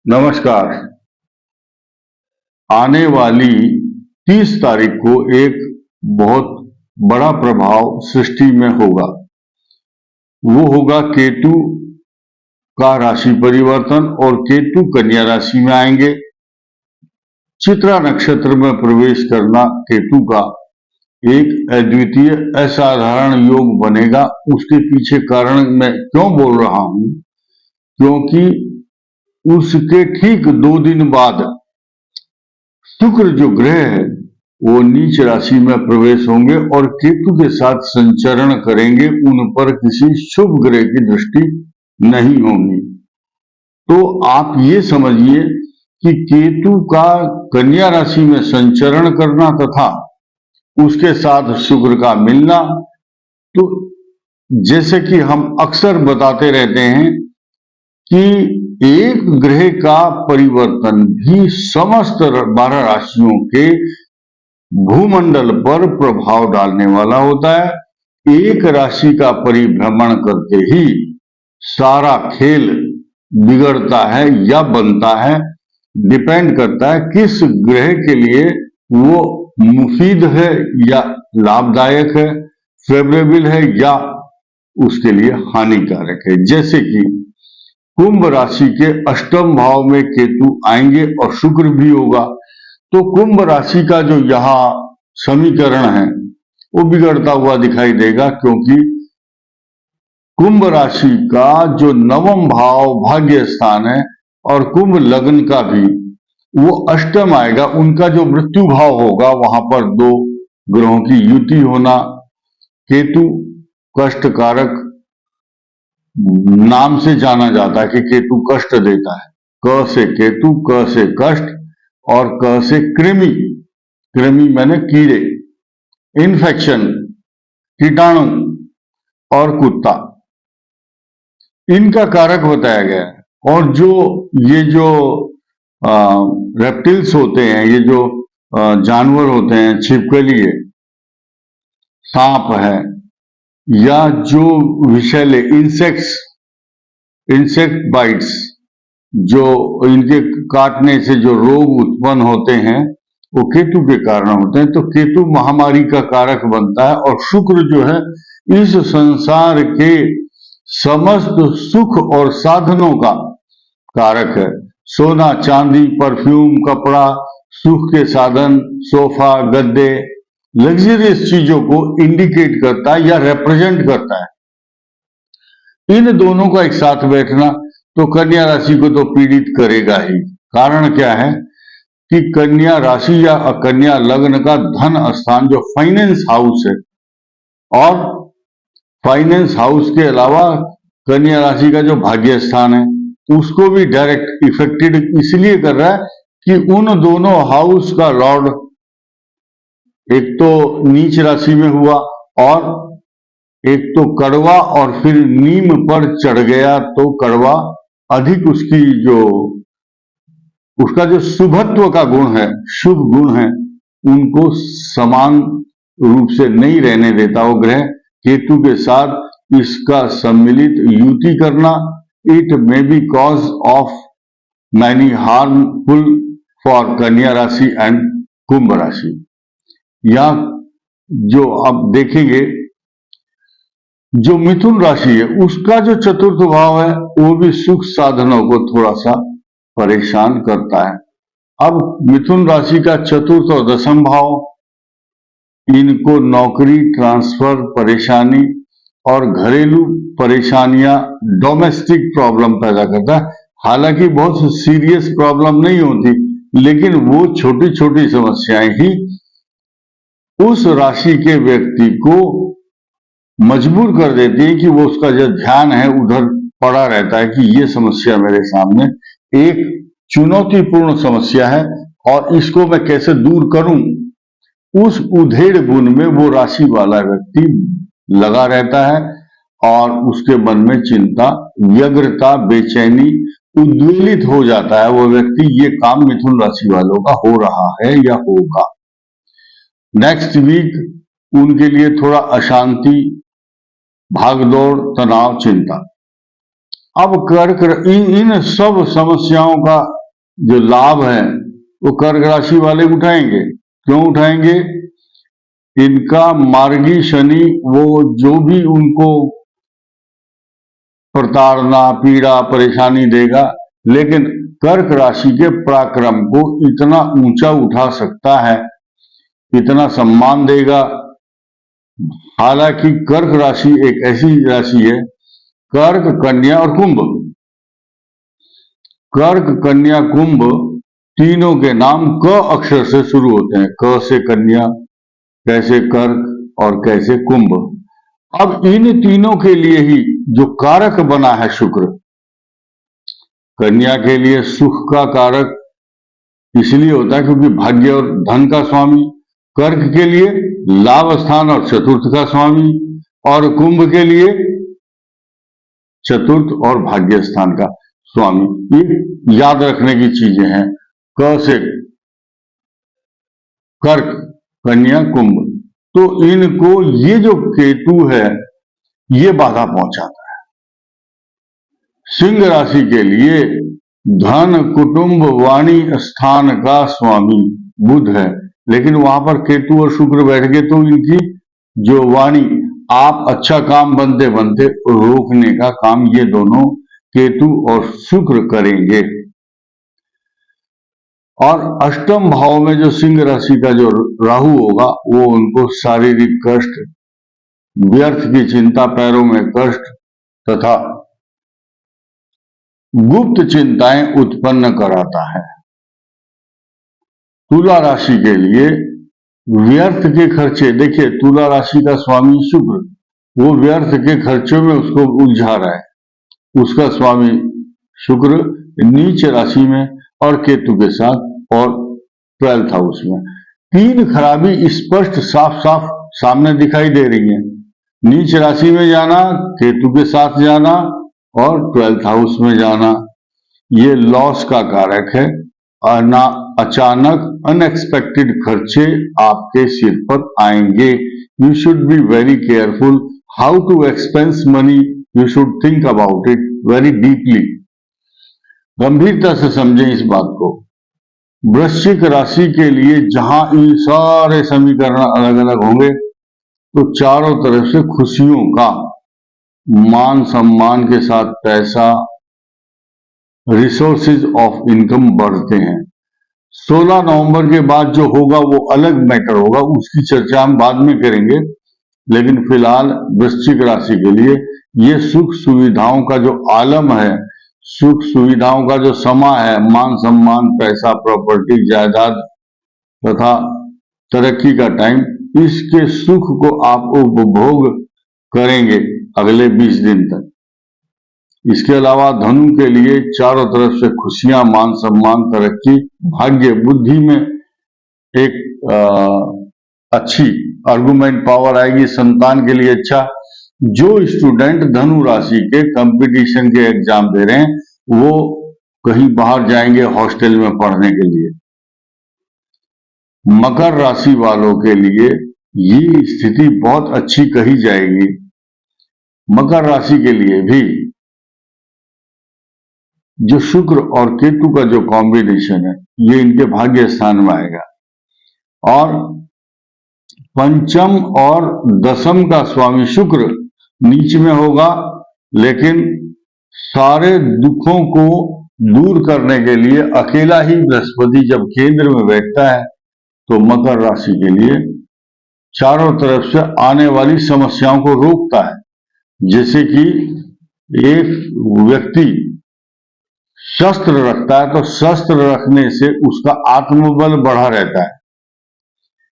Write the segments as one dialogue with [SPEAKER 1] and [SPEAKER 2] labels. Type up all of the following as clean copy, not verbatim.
[SPEAKER 1] नमस्कार। आने वाली 30 तारीख को एक बहुत बड़ा प्रभाव सृष्टि में होगा। वो होगा केतु का राशि परिवर्तन और केतु कन्या राशि में आएंगे। चित्रा नक्षत्र में प्रवेश करना केतु का एक अद्वितीय असाधारण योग बनेगा। उसके पीछे कारण मैं क्यों बोल रहा हूं, क्योंकि उसके ठीक 2 दिन बाद शुक्र जो ग्रह है वो नीच राशि में प्रवेश होंगे और केतु के साथ संचरण करेंगे। उन पर किसी शुभ ग्रह की दृष्टि नहीं होगी। तो आप ये समझिए कि केतु का कन्या राशि में संचरण करना तथा उसके साथ शुक्र का मिलना, तो जैसे कि हम अक्सर बताते रहते हैं कि एक ग्रह का परिवर्तन भी समस्त 12 राशियों के भूमंडल पर प्रभाव डालने वाला होता है। एक राशि का परिभ्रमण करते ही सारा खेल बिगड़ता है या बनता है। डिपेंड करता है किस ग्रह के लिए वो मुफीद है या लाभदायक है, फेवरेबल है या उसके लिए हानिकारक है। जैसे कि कुंभ राशि के अष्टम भाव में केतु आएंगे और शुक्र भी होगा, तो कुंभ राशि का जो यहाँ समीकरण है वो बिगड़ता हुआ दिखाई देगा, क्योंकि कुंभ राशि का जो 9वां भाव भाग्य स्थान है और कुंभ लग्न का भी वो अष्टम आएगा। उनका जो मृत्यु भाव होगा वहां पर 2 ग्रहों की युति होना। केतु कष्ट कारक नाम से जाना जाता है कि केतु कष्ट देता है। क से केतु, क से कष्ट और क से कृमि। कृमि माने कीड़े, इन्फेक्शन, कीटाणु और कुत्ता, इनका कारक बताया गया है। और ये जो रेप्टिल्स होते हैं, ये जो जानवर होते हैं, छिपकली है, सांप है, या जो विषैले इंसेक्ट बाइट्स, जो इनके काटने से जो रोग उत्पन्न होते हैं वो केतु के कारण होते हैं। तो केतु महामारी का कारक बनता है और शुक्र जो है इस संसार के समस्त सुख और साधनों का कारक है। सोना, चांदी, परफ्यूम, कपड़ा, सुख के साधन, सोफा, गद्दे, लग्जरियस चीजों को इंडिकेट करता है या रिप्रेजेंट करता है। इन दोनों का एक साथ बैठना तो कन्या राशि को तो पीड़ित करेगा ही। कारण क्या है कि कन्या राशि या कन्या लग्न का धन स्थान जो फाइनेंस हाउस है, और फाइनेंस हाउस के अलावा कन्या राशि का जो भाग्य स्थान है उसको भी डायरेक्ट इफेक्टेड इसलिए कर रहा है कि उन दोनों हाउस का लॉर्ड एक तो नीच राशि में हुआ और एक तो कड़वा और फिर नीम पर चढ़ गया, तो कड़वा अधिक उसका जो शुभत्व का गुण है, शुभ गुण है, उनको समान रूप से नहीं रहने देता वो ग्रह। केतु के साथ इसका सम्मिलित युति करना, it may be cause of many harmful for कन्या राशि एंड कुंभ राशि। या जो आप देखेंगे जो मिथुन राशि है उसका जो चतुर्थ भाव है वो भी सुख साधनों को थोड़ा सा परेशान करता है। अब मिथुन राशि का चतुर्थ और 10वां भाव इनको नौकरी, ट्रांसफर, परेशानी और घरेलू परेशानियां, डोमेस्टिक प्रॉब्लम पैदा करता है। हालांकि बहुत सीरियस प्रॉब्लम नहीं होती, लेकिन वो छोटी छोटी समस्याएं ही उस राशि के व्यक्ति को मजबूर कर देती है कि वो उसका जो ध्यान है उधर पड़ा रहता है कि ये समस्या मेरे सामने एक चुनौतीपूर्ण समस्या है और इसको मैं कैसे दूर करूं। उस उधेड़ बुन में वो राशि वाला व्यक्ति लगा रहता है और उसके मन में चिंता, व्यग्रता, बेचैनी, उद्वेलित हो जाता है वो व्यक्ति। ये काम मिथुन राशि वालों का हो रहा है या होगा। नेक्स्ट वीक उनके लिए थोड़ा अशांति, भागदौड़, तनाव, चिंता। अब कर्क इन सब समस्याओं का जो लाभ है वो कर्क राशि वाले उठाएंगे। क्यों उठाएंगे? इनका मार्गी शनि वो जो भी उनको प्रताड़ना, पीड़ा, परेशानी देगा, लेकिन कर्क राशि के पराक्रम को इतना ऊंचा उठा सकता है, इतना सम्मान देगा। हालांकि कर्क राशि एक ऐसी राशि है, कर्क, कन्या और कुंभ, कर्क, कन्या, कुंभ तीनों के नाम क अक्षर से शुरू होते हैं। क से कन्या, कैसे कर्क और कैसे कुंभ। अब इन तीनों के लिए ही जो कारक बना है शुक्र, कन्या के लिए सुख का कारक इसलिए होता है क्योंकि भाग्य और धन का स्वामी, कर्क के लिए लाभ स्थान और चतुर्थ का स्वामी, और कुंभ के लिए चतुर्थ और भाग्य स्थान का स्वामी। ये याद रखने की चीजें हैं। क से कर्क, कन्या, कुंभ, तो इनको ये जो केतु है ये बाधा पहुंचाता है। सिंह राशि के लिए धन, कुटुंब, वाणी स्थान का स्वामी बुध है, लेकिन वहां पर केतु और शुक्र बैठ गए तो इनकी जो वाणी, आप अच्छा काम बनते बनते रोकने का काम ये दोनों केतु और शुक्र करेंगे। और अष्टम भाव में जो सिंह राशि का जो राहु होगा वो उनको शारीरिक कष्ट, व्यर्थ की चिंता, पैरों में कष्ट तथा गुप्त चिंताएं उत्पन्न कराता है। तुला राशि के लिए व्यर्थ के खर्चे, देखिए तुला राशि का स्वामी शुक्र, वो व्यर्थ के खर्चों में उसको उलझा रहा है। उसका स्वामी शुक्र नीच राशि में और केतु के साथ और 12th हाउस में। तीन खराबी स्पष्ट साफ साफ सामने दिखाई दे रही है। नीच राशि में जाना, केतु के साथ जाना और 12th हाउस में जाना, ये लॉस का कारक है। अचानक अनएक्सपेक्टेड खर्चे आपके सिर पर आएंगे। You should be very careful how to expense money. You should think about it very deeply. गंभीरता से समझें इस बात को। वृश्चिक राशि के लिए जहां इन सारे समीकरण अलग अलग होंगे तो चारों तरफ से खुशियों का, मान सम्मान के साथ पैसा, रिसोर्सेज ऑफ इनकम बढ़ते हैं। 16 नवंबर के बाद जो होगा वो अलग मैटर होगा, उसकी चर्चा हम बाद में करेंगे। लेकिन फिलहाल वृश्चिक राशि के लिए ये सुख सुविधाओं का जो आलम है, सुख सुविधाओं का जो समा है, मान सम्मान, पैसा, प्रॉपर्टी, जायदाद तथा तरक्की का टाइम, इसके सुख को आप उपभोग करेंगे अगले 20 दिन तक। इसके अलावा धनु के लिए चारों तरफ से खुशियां, मान सम्मान, तरक्की, भाग्य, बुद्धि में एक अच्छी आर्गुमेंट पावर आएगी, संतान के लिए अच्छा। जो स्टूडेंट धनु राशि के कंपटीशन के एग्जाम दे रहे हैं वो कहीं बाहर जाएंगे हॉस्टल में पढ़ने के लिए। मकर राशि वालों के लिए ये स्थिति बहुत अच्छी कही जाएगी। मकर राशि के लिए भी जो शुक्र और केतु का जो कॉम्बिनेशन है ये इनके भाग्य स्थान में आएगा। और पंचम और दसम का स्वामी शुक्र नीच में होगा, लेकिन सारे दुखों को दूर करने के लिए अकेला ही बृहस्पति जब केंद्र में बैठता है तो मकर राशि के लिए चारों तरफ से आने वाली समस्याओं को रोकता है। जैसे कि एक व्यक्ति शस्त्र रखता है तो शस्त्र रखने से उसका आत्मबल बढ़ा रहता है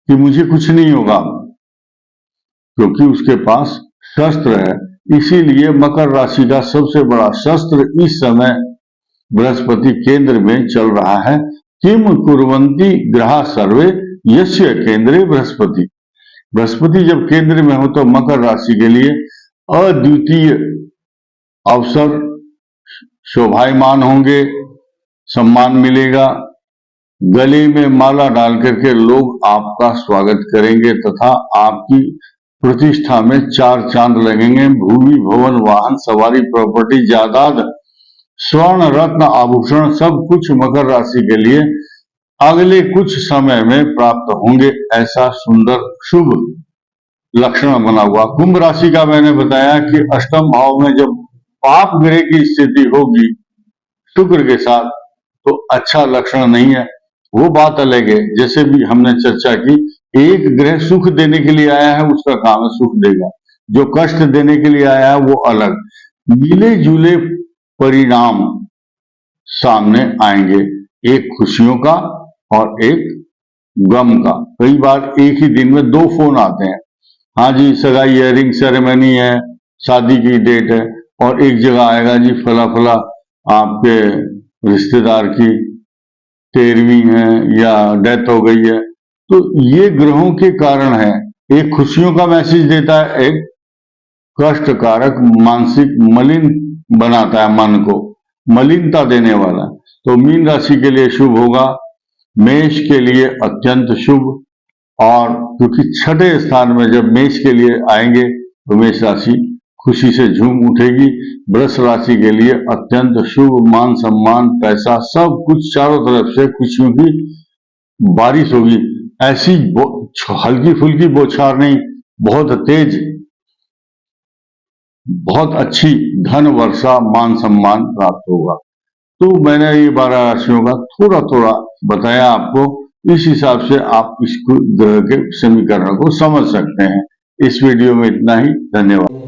[SPEAKER 1] कि मुझे कुछ नहीं होगा, क्योंकि उसके पास शस्त्र है। इसीलिए मकर राशि का सबसे बड़ा शस्त्र इस समय बृहस्पति केंद्र में चल रहा है। किम कुर्वन्ति ग्रहा सर्वे यस्य केंद्रे बृहस्पति। बृहस्पति जब केंद्र में हो तो मकर राशि के लिए अद्वितीय अवसर शोभायमान होंगे, सम्मान मिलेगा, गले में माला डाल करके लोग आपका स्वागत करेंगे तथा आपकी प्रतिष्ठा में चार चांद लगेंगे। भूमि, भवन, वाहन, सवारी, प्रॉपर्टी, जायदाद स्वर्ण रत्न आभूषण सब कुछ मकर राशि के लिए अगले कुछ समय में प्राप्त होंगे, ऐसा सुंदर शुभ लक्षण बना हुआ। कुंभ राशि का मैंने बताया कि अष्टम भाव में जब पाप ग्रह की स्थिति होगी शुक्र के साथ तो अच्छा लक्षण नहीं है, वो बात अलग है। जैसे भी हमने चर्चा की, एक ग्रह सुख देने के लिए आया है, उसका काम है सुख देगा, जो कष्ट देने के लिए आया है वो अलग। मिले जुले परिणाम सामने आएंगे, एक खुशियों का और एक गम का। कई बार एक ही दिन में 2 फोन आते हैं, हाँ जी सगाई है, रिंग सेरेमनी है, शादी की डेट है, और एक जगह आएगा जी फला फला आपके रिश्तेदार की 13वीं है या डेथ हो गई है। तो ये ग्रहों के कारण है, एक खुशियों का मैसेज देता है, एक कष्टकारक मानसिक मलिन बनाता है, मन को मलिनता देने वाला। तो मीन राशि के लिए शुभ होगा, मेष के लिए अत्यंत शुभ, और क्योंकि छठे स्थान में जब मेष के लिए आएंगे तो मेष राशि खुशी से झूम उठेगी। वृष राशि के लिए अत्यंत शुभ, मान सम्मान पैसा सब कुछ चारों तरफ से खुशियों की बारिश होगी। ऐसी हल्की फुल्की बौछार नहीं, बहुत तेज, बहुत अच्छी धन वर्षा मान सम्मान प्राप्त होगा। तो मैंने ये 12 राशियों का थोड़ा थोड़ा बताया आपको, इस हिसाब से आप इस ग्रह के समीकरण को समझ सकते हैं। इस वीडियो में इतना ही, धन्यवाद।